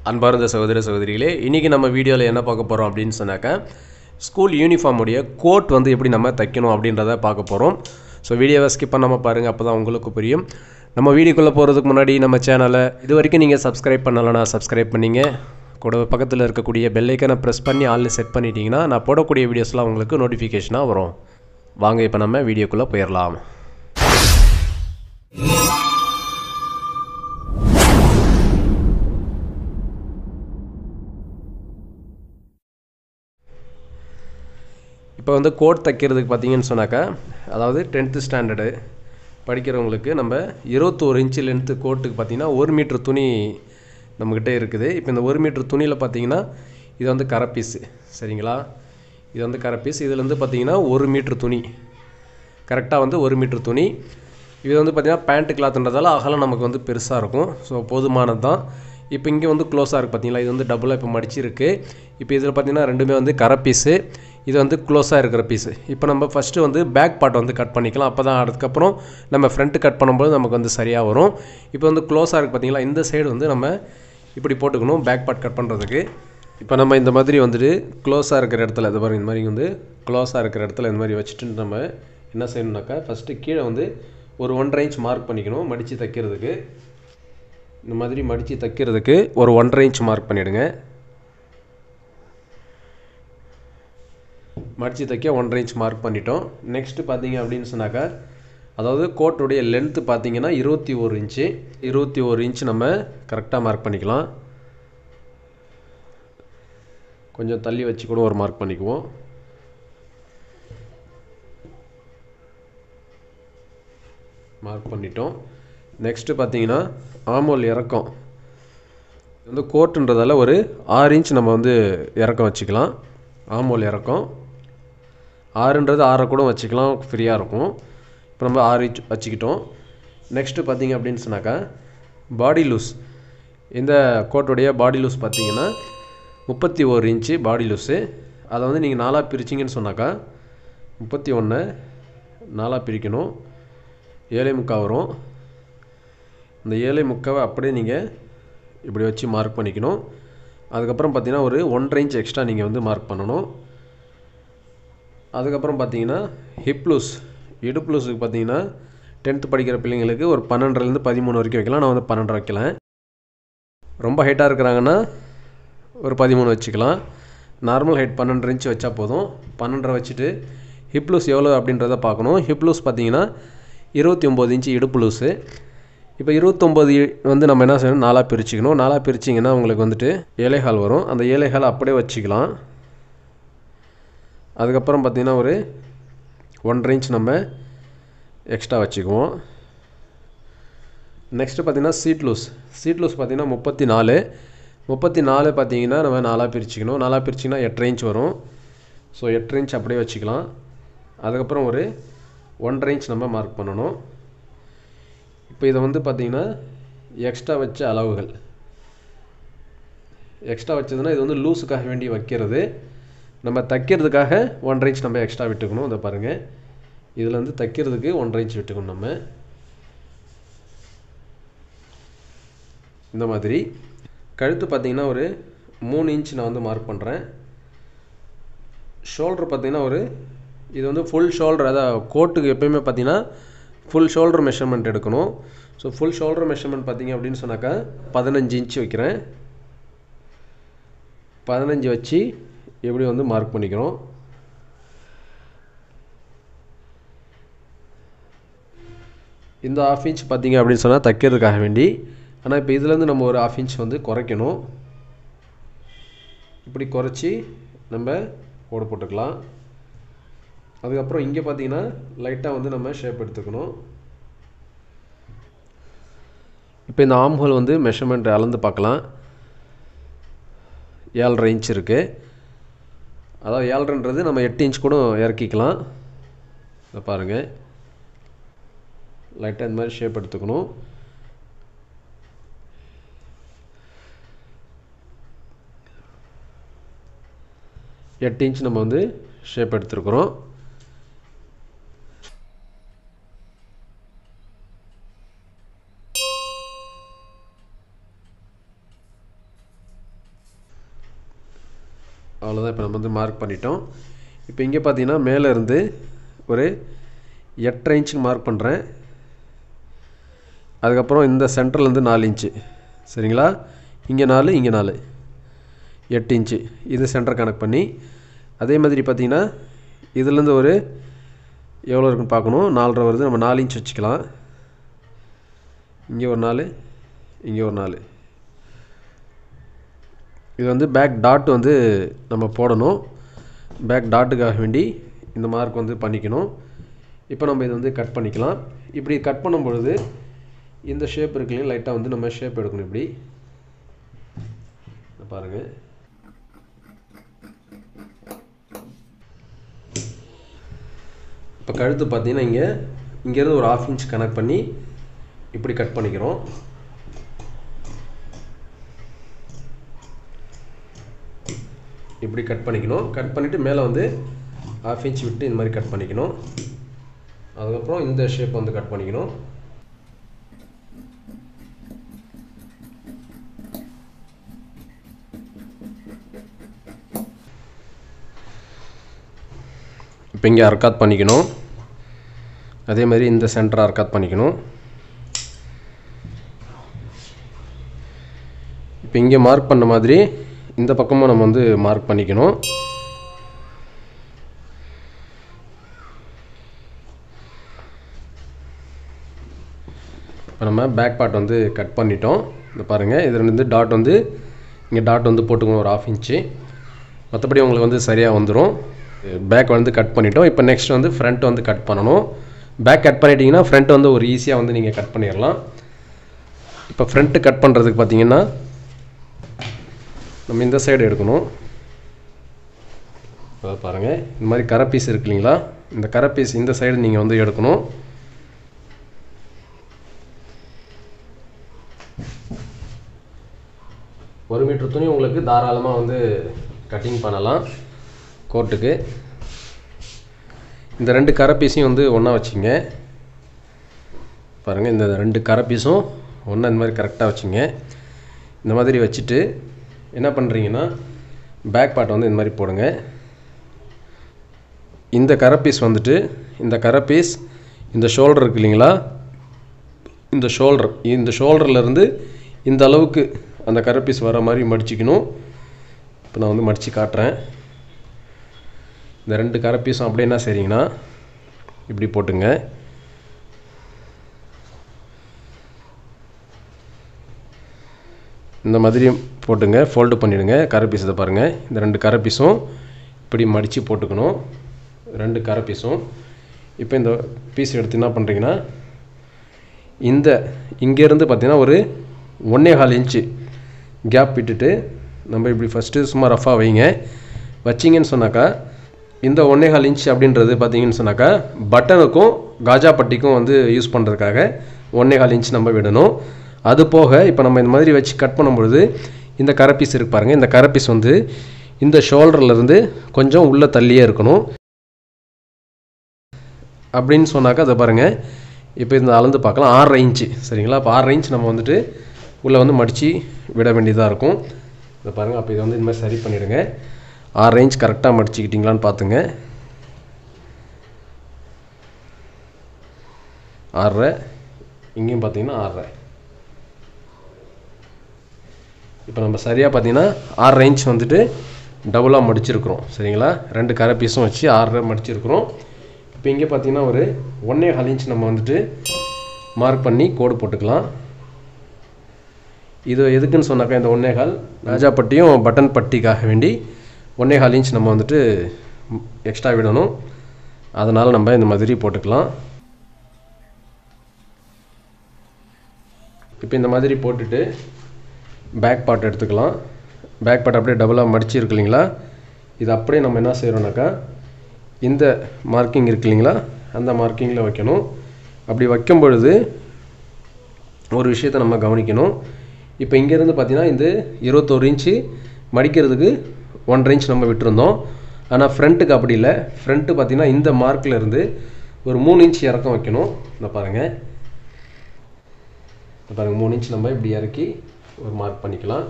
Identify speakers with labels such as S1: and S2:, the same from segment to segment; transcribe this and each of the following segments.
S1: அன்பார்ந்த சகோதர சகோதரிகளே, இன்றைக்கி நம்ம வீடியோவில் என்ன பார்க்க போகிறோம் அப்படின்னு சொன்னாக்கா, ஸ்கூல் யூனிஃபார்முடைய கோட் வந்து எப்படி நம்ம தைக்கணும் அப்படின்றத பார்க்க போகிறோம். ஸோ வீடியோவை ஸ்கிப் பண்ணாமல் பாருங்கள், அப்போ தான் உங்களுக்கு புரியும். நம்ம வீடியோக்குள்ளே போகிறதுக்கு முன்னாடி நம்ம சேனலை இது வரைக்கும் நீங்கள் சப்ஸ்கிரைப் பண்ணலைன்னா சப்ஸ்கிரைப் பண்ணிங்க. கூட பக்கத்தில் இருக்கக்கூடிய பெல் ஐக்கனை ப்ரெஸ் பண்ணி ஆல்னு செட் பண்ணிட்டீங்கன்னா நான் போடக்கூடிய வீடியோஸ்லாம் உங்களுக்கு நோட்டிஃபிகேஷனாக வரும். வாங்க இப்போ நம்ம வீடியோக்குள்ளே போயிடலாம். இப்போ வந்து கோட் தைக்கிறதுக்கு பார்த்தீங்கன்னு சொன்னாக்கா, அதாவது 10th ஸ்டாண்டர்டு படிக்கிறவங்களுக்கு நம்ம 21 இன்ச்சு லென்த்து கோட்டுக்கு பார்த்திங்கன்னா 1 மீட்ரு துணி நம்மக்கிட்ட இருக்குது. இப்போ இந்த 1 மீட்ரு துணியில் பார்த்திங்கன்னா இது வந்து கரை பீஸு, சரிங்களா? இது வந்து கரை பீஸ். இதில் வந்து பார்த்திங்கன்னா 1 மீட்ரு துணி, கரெக்டாக வந்து 1 மீட்ரு துணி. இது வந்து பார்த்திங்கன்னா பேண்ட்டு கிளாத்துன்றதால அகலம் நமக்கு வந்து பெருசாக இருக்கும். ஸோ போதுமானது தான். இப்போ இங்கே வந்து க்ளோஸாக இருக்குது பார்த்தீங்களா, இது வந்து டபுளாக இப்போ மடிச்சிருக்கு. இப்போ இதில் பார்த்திங்கன்னா ரெண்டுமே வந்து கரை பீஸு, இது வந்து க்ளோஸாக இருக்கிற பீஸு. இப்போ நம்ம ஃபஸ்ட்டு வந்து பேக் பார்ட் வந்து கட் பண்ணிக்கலாம். அப்போ தான் அதுக்கப்புறம் நம்ம ஃப்ரண்ட்டு கட் பண்ணும்போது நமக்கு வந்து சரியாக வரும். இப்போ வந்து க்ளோஸாக இருக்குது பார்த்தீங்களா, இந்த சைடு வந்து நம்ம இப்படி போட்டுக்கணும் பேக் பார்ட் கட் பண்ணுறதுக்கு. இப்போ நம்ம இந்த மாதிரி வந்துட்டு க்ளோஸாக இருக்கிற இடத்துல இது பாருங்கள், இந்த மாதிரி வந்து க்ளோஸாக இருக்கிற இடத்துல இந்த மாதிரி வச்சுட்டு நம்ம என்ன செய்யணும்னாக்கா, ஃபஸ்ட்டு கீழே வந்து ஒரு 1.5 இன்ச் மார்க் பண்ணிக்கணும் மடித்து தைக்கிறதுக்கு. இந்த மாதிரி மடித்து தைக்கிறதுக்கு ஒரு 1.5 இன்ச் மார்க் பண்ணிவிடுங்க. மடித்து தைக்க 1.5 இன்ச் மார்க் பண்ணிட்டோம். நெக்ஸ்ட்டு பார்த்தீங்க அப்படின்னு சொன்னாக்கா, அதாவது கோட்டுடைய லென்த்து பார்த்தீங்கன்னா 21 இன்ச்சு. 21 இன்ச் நம்ம கரெக்டாக மார்க் பண்ணிக்கலாம். கொஞ்சம் தள்ளி வச்சு கூட ஒரு மார்க் பண்ணிக்குவோம். மார்க் பண்ணிட்டோம். நெக்ஸ்ட்டு பார்த்தீங்கன்னா ஆமோல் இறக்கம் வந்து கோட்டுன்றதால ஒரு 6 இன்ச் நம்ம வந்து இறக்கம் வச்சுக்கலாம். ஆமோல் இறக்கம் 6ன்றது 6 கூட வச்சுக்கலாம், ஃப்ரீயாக இருக்கும். இப்போ நம்ம 6 இன்ச் வச்சுக்கிட்டோம். நெக்ஸ்ட்டு பார்த்தீங்க அப்படின்னு சொன்னாக்கா, பாடி லூஸ். இந்த கோட்டுடைய பாடி லூஸ் பார்த்தீங்கன்னா 31 இன்ச்சு பாடி லூஸு. அதை வந்து நீங்கள் 4ஆக பிரிச்சிங்கன்னு சொன்னாக்கா 31 4ஆக பிரிக்கணும். 7.25 வரும். இந்த 7.25 அப்படியே நீங்கள் இப்படி வச்சு மார்க் பண்ணிக்கணும். அதுக்கப்புறம் பார்த்தீங்கன்னா ஒரு 1.5 இன்ச் எக்ஸ்ட்ரா நீங்கள் வந்து மார்க் பண்ணணும். அதுக்கப்புறம் பார்த்தீங்கன்னா ஹிப் லூஸ், இடுப்பு லூஸுக்கு பார்த்தீங்கன்னா 10th படிக்கிற பிள்ளைங்களுக்கு ஒரு 12லேருந்து 13 வரைக்கும் வைக்கலாம். நான் வந்து 12 வைக்கலாம். ரொம்ப ஹைட்டாக இருக்கிறாங்கன்னா ஒரு 13 வச்சுக்கலாம். நார்மல் ஹைட் 12 இன்ச் வச்சா போதும். 12 வச்சுட்டு ஹிப் லூஸ் எவ்வளோ அப்படின்றத பார்க்கணும். ஹிப் லூஸ் பார்த்தீங்கன்னா 29 இன்ச்சு இடுப்பு லூஸு. இப்போ 29 வந்து நம்ம என்ன செய்யணும், 4ஆக பிரிச்சுக்கணும். 4ஆக பிரிச்சிங்கன்னா உங்களுக்கு வந்துட்டு 7.25 வரும். அந்த 7.25 அப்படியே வச்சுக்கலாம். அதுக்கப்புறம் பார்த்திங்கன்னா ஒரு 1.5 இன்ச் நம்ம எக்ஸ்ட்ரா வச்சுக்குவோம். நெக்ஸ்ட்டு பார்த்திங்கன்னா சீட் லூஸ். சீட் லூஸ் பார்த்திங்கன்னா 34 பார்த்திங்கன்னா நம்ம 4ஆக பிரிச்சுக்கணும். 4ஆக பிரிச்சிங்கன்னா 8.5 இன்ச் வரும். ஸோ 8.5 இன்ச் அப்படியே வச்சுக்கலாம். அதுக்கப்புறம் ஒரு 1.5 இன்ச் நம்ம மார்க் பண்ணணும். இப்போ இதை வந்து பார்த்திங்கன்னா எக்ஸ்ட்ரா வச்ச அளவுகள். எக்ஸ்ட்ரா வச்சதுன்னா இது வந்து லூஸுக்காக வேண்டி வைக்கிறது. நம்ம தைக்கிறதுக்காக 1.5 இன்ச் நம்ம எக்ஸ்ட்ரா விட்டுக்கணும். இதை பாருங்கள், இதில் வந்து தைக்கிறதுக்கு 1.5 இன்ச் விட்டுக்கணும் நம்ம. இந்த மாதிரி கழுத்து பார்த்திங்கன்னா ஒரு 3 இன்ச் நான் வந்து மார்க் பண்ணுறேன். ஷோல்டர் பார்த்திங்கன்னா ஒரு இது வந்து ஃபுல் ஷோல்டர், அதாவது கோட்டுக்கு எப்போயுமே பார்த்திங்கன்னா ஃபுல் ஷோல்டர் மெஷர்மெண்ட் எடுக்கணும். ஸோ ஃபுல் ஷோல்டர் மெஷர்மெண்ட் பார்த்திங்க அப்படின்னு சொன்னாக்கா 15 இன்ச்சு வைக்கிறேன். 15 வச்சு எப்படி வந்து மார்க் பண்ணிக்கிறோம். இந்த 1/2 இன்ச் பார்த்திங்க அப்படின்னு சொன்னால் தைக்கிறதுக்காக வேண்டி. ஆனால் இப்போ இதுலேருந்து நம்ம ஒரு 1/2 இன்ச் வந்து குறைக்கணும். இப்படி குறைச்சி நம்ம கோடு போட்டுக்கலாம். அதுக்கப்புறம் இங்கே பார்த்தீங்கன்னா லைட்டாக வந்து நம்ம ஷேப் எடுத்துக்கணும். இப்போ இந்த ஆர்ம் ஹோல் வந்து மெஷர்மெண்ட் அளந்து பார்க்கலாம். 7.5 இன்ச் இருக்குது. அதாவது 7.5ன்றது நம்ம 8 இன்ச் கூட இறக்கிக்கலாம். இதை பாருங்கள், லைட்டாக இந்த மாதிரி ஷேப் எடுத்துக்கணும். எட்டு இன்ச் நம்ம வந்து ஷேப் எடுத்துருக்குறோம். அவ்வளோதான். இப்போ நம்ம வந்து மார்க் பண்ணிட்டோம். இப்போ இங்கே பார்த்தீங்கன்னா மேலே இருந்து ஒரு 8.5 இன்ச்சுக்கு மார்க் பண்ணுறேன். அதுக்கப்புறம் இந்த சென்டர்லேருந்து 4 இன்ச்சு சரிங்களா. இங்கே 4 இங்கே 4 8 இன்ச்சு இது சென்டர் கனெக்ட் பண்ணி, அதே மாதிரி பார்த்தீங்கன்னா இதுலேருந்து ஒரு எவ்வளோ இருக்குன்னு பார்க்கணும். 4.5 வருது, நம்ம 4 இன்ச் வச்சுக்கலாம். இங்கே ஒரு 4 இங்கே ஒரு 4. இது வந்து பேக் டாட் வந்து நம்ம போடணும். பேக் டாட்டுக்காக வேண்டி இந்த மார்க் வந்து பண்ணிக்கணும். இப்போ நம்ம இதை வந்து கட் பண்ணிக்கலாம். இப்படி கட் பண்ணும் பொழுது இந்த ஷேப் இருக்கு இல்லையா, லைட்டாக வந்து நம்ம ஷேப் எடுக்கணும். இப்படி பாருங்கள். இப்போ கழுத்து பார்த்தீங்கன்னா இங்கேருந்து ஒரு 1/2 இன்ச் கனெக்ட் பண்ணி இப்படி கட் பண்ணிக்கிறோம். இப்படி கட் பண்ணிக்கணும். கட் பண்ணிவிட்டு மேலே வந்து 1/2 இன்ச் விட்டு இந்த மாதிரி கட் பண்ணிக்கணும். அதுக்கப்புறம் இந்த ஷேப் வந்து கட் பண்ணிக்கணும். இப்போ இங்கே அர்க்காத் பண்ணிக்கணும். அதே மாதிரி இந்த சென்டரை அர்க்காத் பண்ணிக்கணும். இப்போ இங்கே மார்க் பண்ண மாதிரி இந்த பக்கமும் நம்ம வந்து மார்க் பண்ணிக்கணும். இப்போ நம்ம பேக் பார்ட் வந்து கட் பண்ணிட்டோம். இந்த பாருங்கள், இதில் இருந்து டாட் வந்து இங்கே டாட் வந்து போட்டுக்கணும் ஒரு 1/2 இன்ச்சு. மற்றபடி உங்களுக்கு வந்து சரியாக வந்துடும். பேக் வந்து கட் பண்ணிட்டோம். இப்போ நெக்ஸ்ட் வந்து ஃப்ரண்ட் வந்து கட் பண்ணணும். பேக் கட் பண்ணிட்டீங்கன்னா ஃப்ரண்ட் வந்து ஒரு ஈஸியாக வந்து நீங்கள் கட் பண்ணிடலாம். இப்போ ஃப்ரண்ட்டு கட் பண்ணுறதுக்கு பார்த்தீங்கன்னா நம்ம இந்த சைடு எடுக்கணும். அதை பாருங்கள், இந்த மாதிரி கரை பீஸ் இருக்கு இல்லைங்களா, இந்த கரை பீஸ் இந்த சைடு நீங்கள் வந்து எடுக்கணும். ஒரு மீட்டர் துணி உங்களுக்கு தாராளமாக வந்து கட்டிங் பண்ணலாம் கோட்டுக்கு. இந்த 2 கரை பீஸையும் வந்து ஒன்றா வச்சுங்க. பாருங்கள், இந்த 2 கரை பீஸும் ஒன்றா இந்த மாதிரி கரெக்டாக வச்சுங்க. இந்த மாதிரி வச்சுட்டு என்ன பண்ணுறீங்கன்னா பேக் பார்ட் வந்து இந்த மாதிரி போடுங்க. இந்த கரை பீஸ் வந்துட்டு இந்த கரை பீஸ் இந்த ஷோல்டர் இருக்கு இல்லைங்களா, இந்த ஷோல்டர்லேருந்து இந்த அளவுக்கு அந்த கரை பீஸ் வர மாதிரி மடிச்சிக்கணும். இப்போ நான் வந்து மடித்து காட்டுறேன். இந்த 2 கரை பீஸும் அப்படியே என்ன செய்றீங்கன்னா இப்படி போட்டுங்க. இந்த மாதிரி போட்டுங்க, ஃபோல்டு பண்ணிவிடுங்க. கரை பீஸ் இதை பாருங்கள், இந்த 2 கரை பீஸும் இப்படி மடித்து போட்டுக்கணும். 2 கரை பீஸும். இப்போ இந்த பீஸ் எடுத்து என்ன பண்ணுறீங்கன்னா இங்கேருந்து பார்த்தீங்கன்னா ஒரு 1.25 இன்ச்சு கேப் விட்டுட்டு நம்ம இப்படி ஃபஸ்ட்டு சும்மா ரஃபாக வைங்க. வச்சிங்கன்னு சொன்னாக்கா இந்த 1.25 இன்ச் அப்படின்றது பார்த்தீங்கன்னு சொன்னாக்கா பட்டனுக்கும் காஜா பட்டிக்கும் வந்து யூஸ் பண்ணுறதுக்காக 1.25 இன்ச் நம்ம விடணும். அது போக இப்போ நம்ம இந்த மாதிரி வச்சு கட் பண்ணும்பொழுது இந்த கரை பீஸ் இருக்கு பாருங்கள், இந்த கரை பீஸ் வந்து இந்த ஷோல்டர்லேருந்து கொஞ்சம் உள்ளே தள்ளியே இருக்கணும். அப்படின்னு சொன்னாக்கா அதை பாருங்கள், இப்போ இந்த அளந்து பார்க்கலாம் 6.5 இன்ச்சு சரிங்களா. இப்போ 6.5 இன்ச் நம்ம வந்துட்டு உள்ளே வந்து மடித்து விட வேண்டியதாக இருக்கும். இதை பாருங்கள். அப்போ இதை வந்து இந்த மாதிரி சரி பண்ணிவிடுங்க. 6.5 இன்ச் கரெக்டாக மடிச்சிக்கிட்டிங்களான்னு பார்த்துங்க. 6.5 இங்கேயும் பார்த்தீங்கன்னா 6.5. இப்போ நம்ம சரியாக பார்த்தீங்கன்னா 6.5 இன்ச் வந்துட்டு டபுளாக மடிச்சிருக்கிறோம் சரிங்களா. 2 கரை பீஸும் வச்சு 6.5 மடிச்சிருக்கிறோம். இப்போ இங்கே பார்த்தீங்கன்னா ஒரு 1.25 இன்ச் நம்ம வந்துட்டு மார்க் பண்ணி கோடு போட்டுக்கலாம். இது எதுக்குன்னு சொன்னாக்கா இந்த 1.25 ராஜா பட்டியும் பட்டன் பட்டிக்காக வேண்டி 1.25 இன்ச் நம்ம வந்துட்டு எக்ஸ்ட்ரா விடணும். அதனால் நம்ம இந்த மாதிரி போட்டுக்கலாம். இப்போ இந்த மாதிரி போட்டுட்டு பேக் பார்ட் எடுத்துக்கலாம். பேக் பார்ட் அப்படியே டபுளாக மடிச்சு இருக்கு இல்லைங்களா, இது அப்படியே நம்ம என்ன செய்கிறோம்னாக்கா இந்த மார்க்கிங் இருக்கு இல்லைங்களா, அந்த மார்க்கிங்கில் வைக்கணும். அப்படி வைக்கும் பொழுது ஒரு விஷயத்தை நம்ம கவனிக்கணும். இப்போ இங்கேருந்து பார்த்தீங்கன்னா இந்த 21 இன்ச்சு மடிக்கிறதுக்கு 1.5 இன்ச் நம்ம விட்டுருந்தோம். ஆனால் ஃப்ரண்ட்டுக்கு அப்படி இல்லை. ஃப்ரண்ட்டு பார்த்தீங்கன்னா இந்த மார்க்கில் இருந்து ஒரு 3 இன்ச் இறக்கம் வைக்கணும். இந்த பாருங்கள், 3 இன்ச் நம்ம இப்படி இறக்கி ஒரு மார்க் பண்ணிக்கலாம்.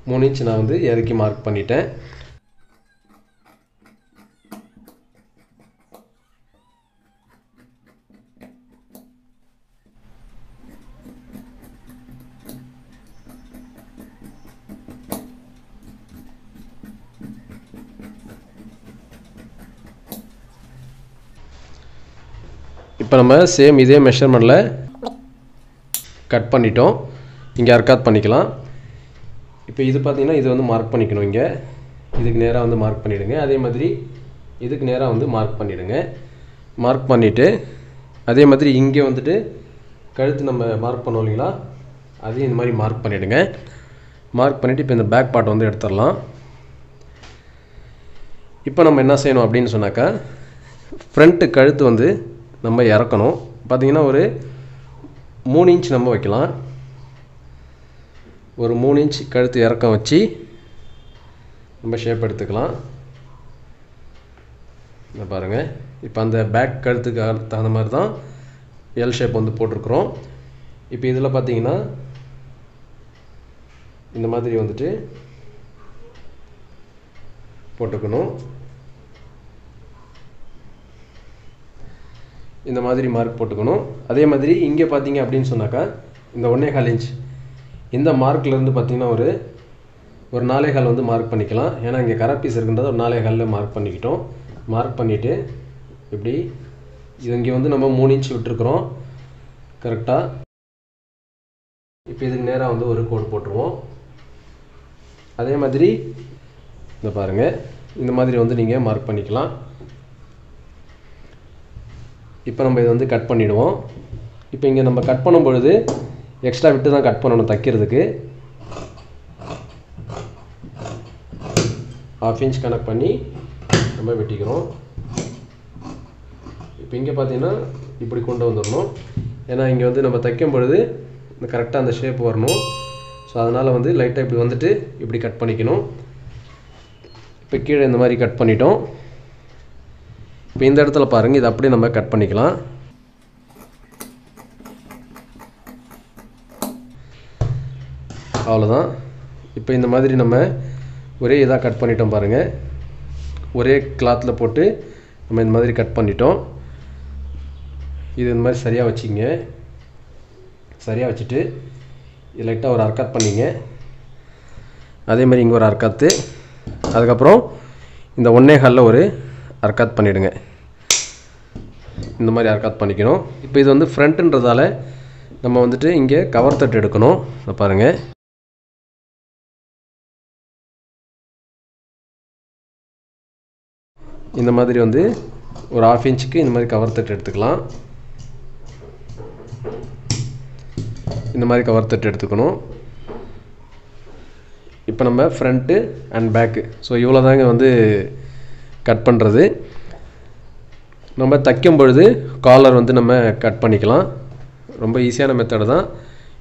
S1: 3 இன்ச் நான் வந்து இறக்கி மார்க் பண்ணிட்டேன். இப்போ நம்ம சேம் இதே மெஷர்மெண்ட்டில் கட் பண்ணிட்டோம். இங்கே அர்க்காத் பண்ணிக்கலாம். இப்போ இது பார்த்தீங்கன்னா இது வந்து மார்க் பண்ணிக்கணும். இங்கே இதுக்கு நேராக வந்து மார்க் பண்ணிவிடுங்க. அதே மாதிரி இதுக்கு நேராக வந்து மார்க் பண்ணிவிடுங்க. மார்க் பண்ணிவிட்டு அதே மாதிரி இங்கே வந்துட்டு கழுத்து நம்ம மார்க் பண்ணோம் இல்லைங்களா, அதையும் இந்த மாதிரி மார்க் பண்ணிவிடுங்க. மார்க் பண்ணிவிட்டு இப்போ இந்த பேக் பார்ட் வந்து எடுத்துடலாம். இப்போ நம்ம என்ன செய்யணும் அப்படின்னு சொன்னாக்கா, ஃப்ரண்ட்டு கழுத்து வந்து நம்ம இறக்கணும். பார்த்திங்கன்னா ஒரு 3 இன்ச் நம்ம வைக்கலாம். ஒரு 3 இன்ச் கழுத்து இறக்கம் வச்சு நம்ம ஷேப் எடுத்துக்கலாம். இதை பாருங்கள். இப்போ அந்த பேக் கழுத்துக்கு தகுந்த மாதிரி தான் எல் ஷேப் வந்து போட்டிருக்கிறோம். இப்போ இதில் பார்த்தீங்கன்னா இந்த மாதிரி வந்துட்டு போட்டுக்கணும். இந்த மாதிரி மார்க் போட்டுக்கணும். அதே மாதிரி இங்கே பார்த்தீங்க அப்படின்னு சொன்னாக்கா இந்த 1.25 இன்ச் இந்த மார்க்லேருந்து பார்த்தீங்கன்னா ஒரு 4.25 வந்து மார்க் பண்ணிக்கலாம். ஏன்னா இங்கே கரை பீஸ் இருக்குன்றத ஒரு 4.25 மார்க் பண்ணிக்கிட்டோம். மார்க் பண்ணிவிட்டு இப்படி இது இங்கே வந்து நம்ம 3 இன்ச் விட்டுருக்குறோம் கரெக்டாக. இப்போ இதுக்கு நேராக வந்து ஒரு கோடு போட்டுருவோம். அதே மாதிரி இந்த பாருங்கள், இந்த மாதிரி வந்து நீங்கள் மார்க் பண்ணிக்கலாம். இப்போ நம்ம இதை வந்து கட் பண்ணிவிடுவோம். இப்போ இங்கே நம்ம கட் பண்ணும் பொழுது எக்ஸ்ட்ரா விட்டு தான் கட் பண்ணணும் தைக்கிறதுக்கு. 1/2 இன்ச் கனெக்ட் பண்ணி நம்ம வெட்டிக்கிறோம். இப்போ இங்கே பார்த்தீங்கன்னா இப்படி கொண்டு வந்துடணும். ஏன்னா இங்கே வந்து நம்ம தைக்கும் பொழுது இந்த கரெக்டாக அந்த ஷேப் வரணும். ஸோ அதனால் வந்து லைட்டாக இப்படி வந்துட்டு இப்படி கட் பண்ணிக்கணும். இப்போ கீழே இந்த மாதிரி கட் பண்ணிட்டோம். இப்போ இந்த இடத்துல பாருங்கள், இதை அப்படியே நம்ம கட் பண்ணிக்கலாம். அவ்வளோதான். இப்போ இந்த மாதிரி நம்ம ஒரே இதாக கட் பண்ணிட்டோம் பாருங்கள். ஒரே கிளாத்தில் போட்டு நம்ம இந்த மாதிரி கட் பண்ணிட்டோம். இது இந்த மாதிரி சரியாக வச்சிங்க. சரியாக வச்சுட்டு இது லைட்டாக ஒரு அர்க்காத் பண்ணிங்க. அதே மாதிரி இங்கே ஒரு அர்க்காத்து, அதுக்கப்புறம் இந்த 1.25 ஒரு அர்க்காத் பண்ணிவிடுங்க. இந்த மாதிரி அர்க்காத் பண்ணிக்கணும். இப்போ இது வந்து ஃப்ரண்ட்டுன்றதால நம்ம வந்துட்டு இங்கே கவர் தட்டு எடுக்கணும். பாருங்கள், இந்த மாதிரி வந்து ஒரு 1/2 இன்ச்சுக்கு இந்த மாதிரி கவர் தட்டு எடுத்துக்கலாம். இந்த மாதிரி கவர் தட்டு எடுத்துக்கணும். இப்போ நம்ம ஃப்ரண்ட்டு அண்ட் பேக்கு, ஸோ இவ்வளோ தாங்க வந்து கட் பண்ணுறது. நம்ம தைக்கும் பொழுது காலர் வந்து நம்ம கட் பண்ணிக்கலாம். ரொம்ப ஈஸியான மெத்தடு தான்.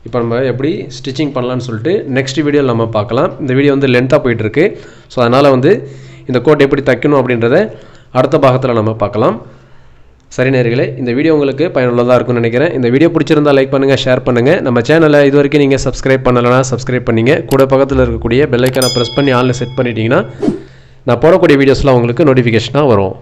S1: இப்போ நம்ம எப்படி ஸ்டிச்சிங் பண்ணலான்னு சொல்லிட்டு நெக்ஸ்ட் வீடியோவில் நம்ம பார்க்கலாம். இந்த வீடியோ வந்து லென்த்தாக போயிட்டுருக்கு. ஸோ அதனால் வந்து இந்த கோட் எப்படி தைக்கணும் அப்படின்றத அடுத்த பாகத்தில் நம்ம பார்க்கலாம். சரி நேயர்களே, இந்த வீடியோ உங்களுக்கு பயனுள்ளதாக இருக்கும்னு நினைக்கிறேன். இந்த வீடியோ பிடிச்சிருந்தால் லைக் பண்ணுங்கள், ஷேர் பண்ணுங்கள். நம்ம சேனலை இது வரைக்கும் நீங்கள் சப்ஸ்கிரைப் பண்ணலைன்னா சப்ஸ்கிரைப் பண்ணிங்க. கூட பக்கத்தில் இருக்கக்கூடிய பெல் ஐக்கானை ப்ரெஸ் பண்ணி ஆன்லைன் செட் பண்ணிட்டீங்கன்னா நான் போடக்கூடிய வீடியோஸ்லாம் உங்களுக்கு நோட்டிஃபிகேஷனாக வரும்.